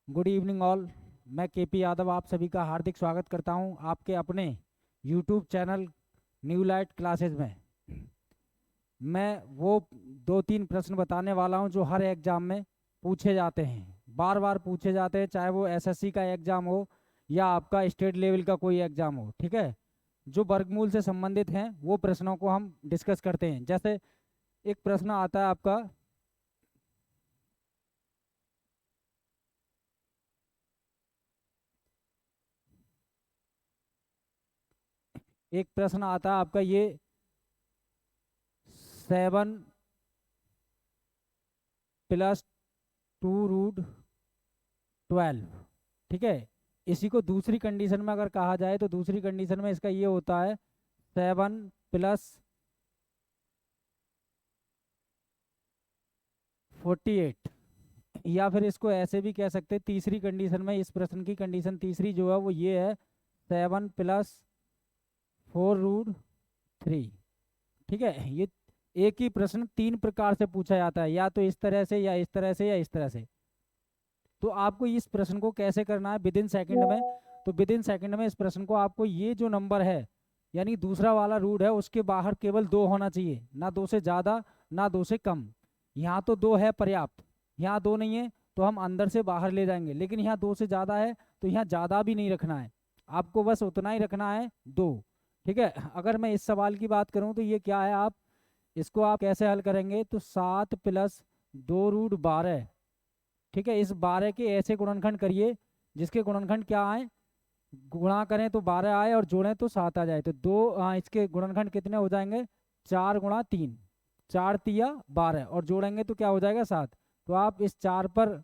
Good evening all. मैं KP Yadav आप सभी का हार्दिक स्वागत करता हूं आपके अपने YouTube channel new light classes में। मैं वो दो तीन प्रश्न बताने वाला हूं जो हर एग्जाम में पूछे जाते हैं, बार बार पूछे जाते हैं, चाहे वो एसएससी का एग्जाम हो या आपका स्टेट लेवल का कोई एग्जाम हो। ठीक है, जो वर्गमूल से संबंधित हैं वो प्रश्नों को हम डिस्कस करते हैं। जैसे एक प्रश्न आता है आपका, एक प्रश्न आता है आपका ये 7 + 2√12। ठीक है, इसी को दूसरी कंडीशन में अगर कहा जाए तो दूसरी कंडीशन में इसका ये होता है 7 + 48। या फिर इसको ऐसे भी कह सकते हैं, तीसरी कंडीशन में, इस प्रश्न की कंडीशन तीसरी जो है वो ये है 7 + 4√3। ठीक है, ये एक ही प्रश्न तीन प्रकार से पूछा जाता है, या तो इस तरह से या इस तरह से या इस तरह से। तो आपको इस प्रश्न को कैसे करना है विद इन सेकेंड में, तो विद इन सेकेंड में इस प्रश्न को आपको ये जो नंबर है यानी दूसरा वाला रूट है उसके बाहर केवल दो होना चाहिए, ना दो से ज़्यादा ना दो से कम। यहाँ तो दो है पर्याप्त, यहाँ दो नहीं है तो हम अंदर से बाहर ले जाएंगे, लेकिन यहाँ दो से ज़्यादा है तो यहाँ ज़्यादा भी नहीं रखना है, आपको बस उतना ही रखना है, दो। ठीक है, अगर मैं इस सवाल की बात करूँ तो ये क्या है, आप इसको आप कैसे हल करेंगे, तो 7 + 2√12। ठीक है, इस 12 के ऐसे गुणनखंड करिए जिसके गुणनखंड क्या आए, गुणा करें तो 12 आए और जोड़ें तो 7 आ जाए। तो इसके गुणनखंड कितने हो जाएंगे, 4 × 3, 4 × 3 = 12 और जोड़ेंगे तो क्या हो जाएगा, 7। तो आप इस 4 पर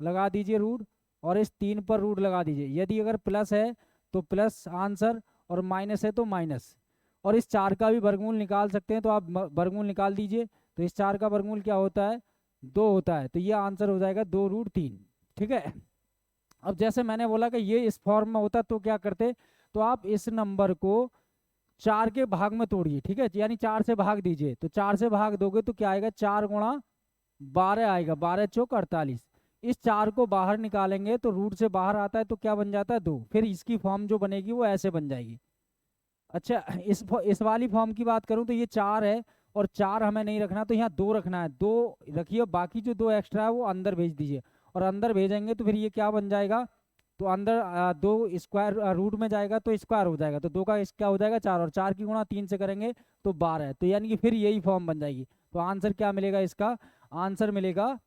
लगा दीजिए रूट और इस 3 पर रूट लगा दीजिए। यदि अगर प्लस है तो प्लस आंसर और माइनस है तो माइनस। और इस 4 का भी वर्गमूल निकाल सकते हैं, तो आप वर्गमूल निकाल दीजिए। तो इस 4 का वर्गमूल क्या होता है, 2 होता है, तो ये आंसर हो जाएगा 2√3। ठीक है, अब जैसे मैंने बोला कि ये इस फॉर्म में होता तो क्या करते, तो आप इस नंबर को 4 के भाग में तोड़िए। ठीक है, यानी 4 से भाग दीजिए, तो 4 से भाग दोगे तो क्या आएगा, 4 × 12 आएगा, 12 × 4 = 48। इस 4 को बाहर निकालेंगे तो रूट से बाहर आता है तो क्या बन जाता है, 2। फिर इसकी फॉर्म जो बनेगी वो ऐसे बन जाएगी। अच्छा, इस वाली फॉर्म की बात करूं तो ये 4 है और 4 हमें नहीं रखना, तो यहाँ 2 रखना है, 2 रखिए, बाकी जो 2 एक्स्ट्रा है वो अंदर भेज दीजिए। और अंदर भेजेंगे तो फिर ये क्या बन जाएगा, तो अंदर 2 स्क्वायर रूट में जाएगा तो स्क्वायर हो जाएगा, तो 2 का क्या हो जाएगा, 4, और 4 की गुणा 3 से करेंगे तो 12 है, तो यानी कि फिर यही फॉर्म बन जाएगी। तो आंसर क्या मिलेगा, इसका आंसर मिलेगा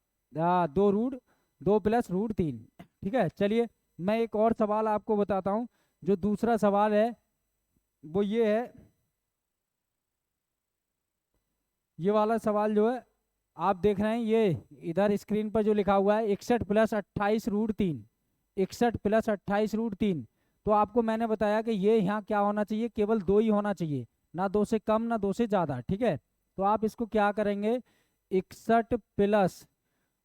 2√2 + √3। ठीक है, चलिए मैं एक और सवाल आपको बताता हूँ। जो दूसरा सवाल है वो ये है, ये वाला सवाल जो है आप देख रहे हैं, ये इधर स्क्रीन पर जो लिखा हुआ है 61 + 28√3। 61 + 28√3। तो आपको मैंने बताया कि ये यहाँ क्या होना चाहिए, केवल 2 ही होना चाहिए, ना 2 से कम ना 2 से ज़्यादा। ठीक है, तो आप इसको क्या करेंगे, 61 +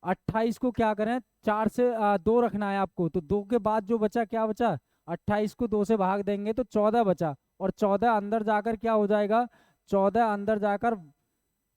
28 को क्या करें, 4 से 2 रखना है आपको, तो 2 के बाद जो बचा क्या बचा, 28 को 2 से भाग देंगे तो 14 बचा, और 14 अंदर जाकर क्या हो जाएगा, 14 अंदर जाकर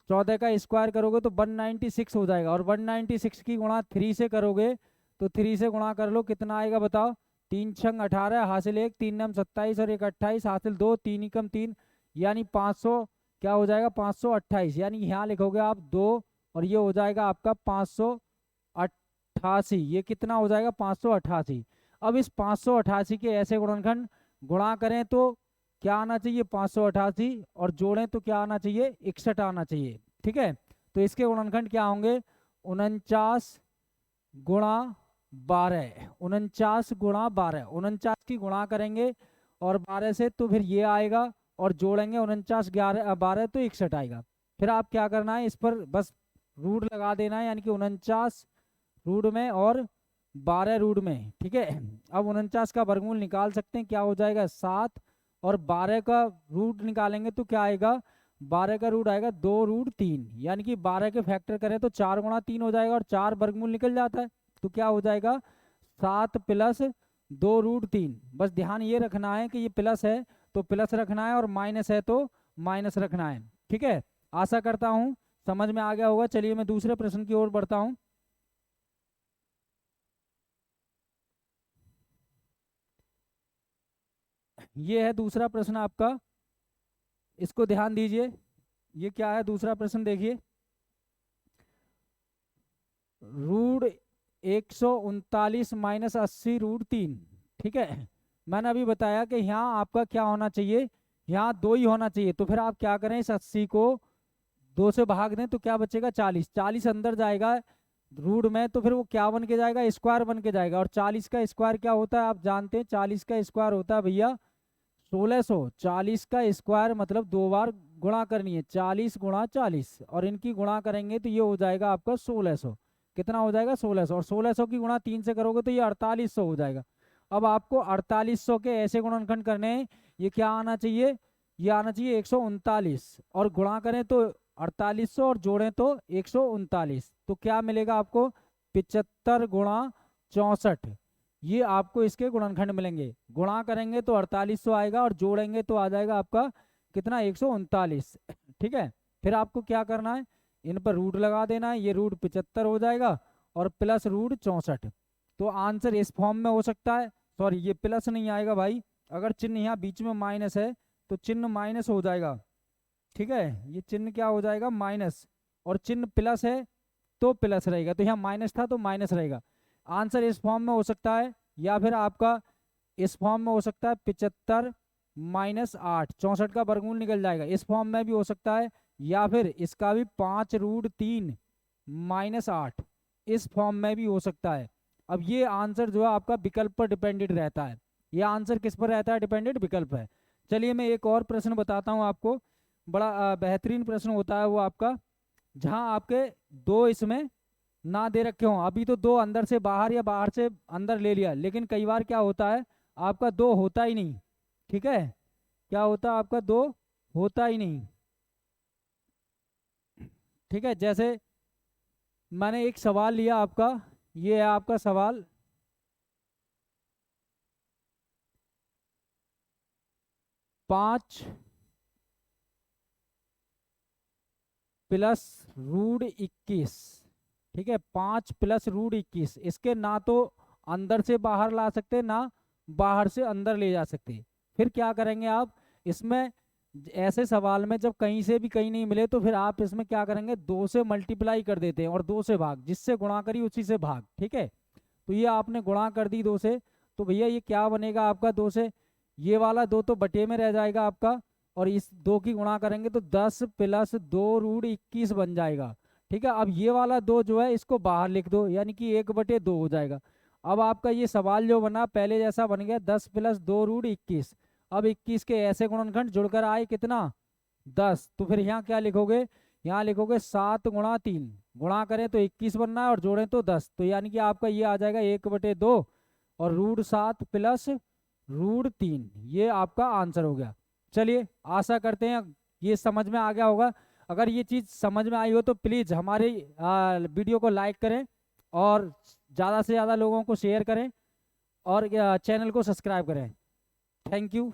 14 का स्क्वायर करोगे तो 196 हो जाएगा, और 196 की गुणा 3 से करोगे तो 3 से गुणा कर लो, कितना आएगा बताओ, 3×6 = 18, हासिल 1, 3×9 = 27 और 1 28, हासिल 2, 3×1 = 3, यानी 500, क्या हो जाएगा 528, यानी यहाँ लिखोगे आप 2 और ये हो जाएगा आपका 588। ये कितना हो जाएगा, 588। अब इस 588 के ऐसे गुणनखंड गुणा करें तो क्या आना चाहिए, 588, और जोड़ें तो क्या आना चाहिए, 61 आना चाहिए। ठीक है, तो इसके गुणनखंड क्या होंगे, 49 × 12, 49 × 12, 49 की गुणा करेंगे और 12 से तो फिर ये आएगा, और जोड़ेंगे 49 × 12 तो 61 आएगा। फिर आप क्या करना है, इस पर बस रूट लगा देना है, यानी कि 49 रूट में और 12 रूट में। ठीक है, अब 49 का वर्गमूल निकाल सकते हैं, क्या हो जाएगा 7, और 12 का रूट निकालेंगे तो क्या आएगा, 12 का रूट आएगा 2√3, यानी कि 12 के फैक्टर करें तो 4 × 3 हो जाएगा और 4 वर्गमूल निकल जाता है, तो क्या हो जाएगा 7 + 2√3। बस ध्यान ये रखना है कि ये प्लस है तो प्लस रखना है और माइनस है तो माइनस रखना है। ठीक है, आशा करता हूँ समझ में आ गया होगा। चलिए मैं दूसरे प्रश्न की ओर बढ़ता हूँ। ये है दूसरा प्रश्न आपका, इसको ध्यान दीजिए। ये क्या है दूसरा प्रश्न, देखिए। Root 139 minus 80 root 3। ठीक है, मैंने अभी बताया कि यहाँ आपका क्या होना चाहिए, यहाँ 2 ही होना चाहिए। तो फिर आप क्या करें, इस 80 को 2 से भाग दें तो क्या बचेगा, 40। 40 अंदर जाएगा रूट में, तो फिर वो क्या बन के जाएगा, स्क्वायर बन के जाएगा। और 40 का स्क्वायर क्या होता है आप जानते हैं, 40 का स्क्वायर होता है भैया 1600। 40 का स्क्वायर मतलब 2 बार गुणा करनी है, 40 गुणा 40, और इनकी गुणा करेंगे तो ये हो जाएगा आपका 1600। कितना हो जाएगा, 1600। और 1600 की गुणा 3 से करोगे तो ये 4800 हो जाएगा। अब आपको 4800 के ऐसे गुणनखंड करने हैं, ये क्या आना चाहिए, ये आना चाहिए 139, और गुणा करें तो 4800 और जोड़ें तो 139। तो क्या मिलेगा आपको, 75 गुणा 64। ये आपको इसके गुणनखंड मिलेंगे। गुणा करेंगे तो 4800 आएगा, और जोड़ेंगे तो आ जाएगा आपका कितना, 139। ठीक है, फिर आपको क्या करना है, इन पर रूट लगा देना है। ये रूट 75 हो जाएगा और प्लस रूट 64। तो आंसर इस फॉर्म में हो सकता है, सॉरी ये प्लस नहीं आएगा भाई, अगर चिन्ह यहाँ बीच में माइनस है तो चिन्ह माइनस हो जाएगा। ठीक है, ये चिन्ह क्या हो जाएगा, माइनस, और चिन्ह प्लस है तो प्लस रहेगा। तो यहाँ माइनस था तो माइनस रहेगा। आंसर इस फॉर्म में हो सकता है, या फिर आपका इस फॉर्म में हो सकता है 75 माइनस 8, 64 का वर्गमूल निकल जाएगा, इस फॉर्म में भी हो सकता है। या फिर इसका भी 5 रूट 3 माइनस 8, इस फॉर्म में भी हो सकता है। अब ये आंसर जो है आपका विकल्प पर डिपेंडेंट रहता है। ये आंसर किस पर रहता है, डिपेंडेंट विकल्प है। चलिए मैं एक और प्रश्न बताता हूँ आपको, बड़ा बेहतरीन प्रश्न होता है वो आपका, जहाँ आपके 2 इसमें ना दे रखे हों। अभी तो 2 अंदर से बाहर या बाहर से अंदर ले लिया, लेकिन कई बार क्या होता है आपका 2 होता ही नहीं। ठीक है, क्या होता है आपका 2 होता ही नहीं। ठीक है, जैसे मैंने एक सवाल लिया आपका, ये है आपका सवाल, 5 प्लस रूट 21। ठीक है, 5 प्लस रूट 21, इसके ना तो अंदर से बाहर ला सकते ना बाहर से अंदर ले जा सकते। फिर क्या करेंगे आप इसमें, ऐसे सवाल में जब कहीं से भी कहीं नहीं मिले तो फिर आप इसमें क्या करेंगे, 2 से मल्टीप्लाई कर देते हैं और 2 से भाग, जिससे गुणा करी उसी से भाग। ठीक है, तो ये आपने गुणा कर दी 2 से, तो भैया ये क्या बनेगा आपका 2 से, ये वाला 2 तो बटे में रह जाएगा आपका, और इस 2 की गुणा करेंगे तो 10 प्लस 2 रूट 21 बन जाएगा। ठीक है, अब ये वाला 2 जो है इसको बाहर लिख दो, यानी कि 1/2 हो जाएगा। अब आपका ये सवाल जो बना पहले जैसा बन गया, 10 प्लस 2 रूट 21। अब 21 के ऐसे गुणनखंड जुड़कर आए कितना, 10। तो फिर यहाँ क्या लिखोगे, यहाँ लिखोगे 7 गुणा 3, गुणा करें तो 21 बनना है और जोड़ें तो 10। तो यानी कि आपका ये आ जाएगा 1/2 और रूट 7 प्लस रूट 3, ये आपका आंसर हो गया। चलिए आशा करते हैं ये समझ में आ गया होगा। अगर ये चीज़ समझ में आई हो तो प्लीज़ हमारे वीडियो को लाइक करें और ज़्यादा से ज़्यादा लोगों को शेयर करें और चैनल को सब्सक्राइब करें। Thank you.